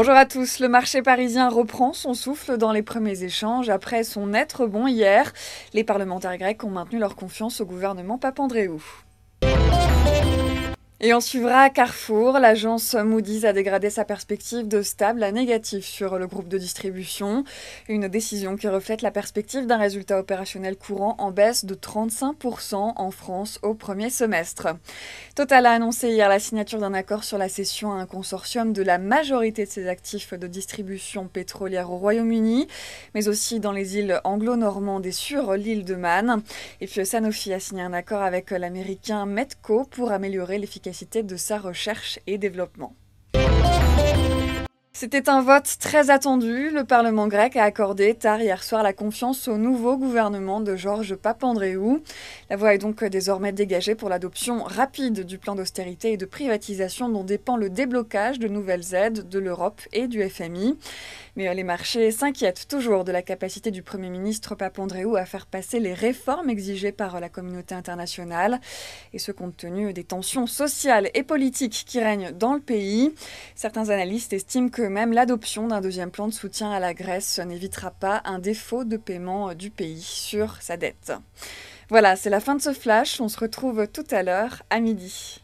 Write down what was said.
Bonjour à tous, le marché parisien reprend son souffle dans les premiers échanges après son net rebond hier. Les parlementaires grecs ont maintenu leur confiance au gouvernement Papandréou. Et on suivra Carrefour. L'agence Moody's a dégradé sa perspective de stable à négative sur le groupe de distribution. Une décision qui reflète la perspective d'un résultat opérationnel courant en baisse de 35% en France au premier semestre. Total a annoncé hier la signature d'un accord sur la cession à un consortium de la majorité de ses actifs de distribution pétrolière au Royaume-Uni, mais aussi dans les îles anglo-normandes et sur l'île de Man. Et puis Sanofi a signé un accord avec l'américain Medco pour améliorer l'efficacité de sa recherche et développement. C'était un vote très attendu. Le Parlement grec a accordé tard hier soir la confiance au nouveau gouvernement de Georges Papandréou. La voie est donc désormais dégagée pour l'adoption rapide du plan d'austérité et de privatisation dont dépend le déblocage de nouvelles aides de l'Europe et du FMI. Mais les marchés s'inquiètent toujours de la capacité du Premier ministre Papandréou à faire passer les réformes exigées par la communauté internationale, et ce compte tenu des tensions sociales et politiques qui règnent dans le pays. Certains analystes estiment que même l'adoption d'un deuxième plan de soutien à la Grèce n'évitera pas un défaut de paiement du pays sur sa dette. Voilà, c'est la fin de ce flash. On se retrouve tout à l'heure à midi.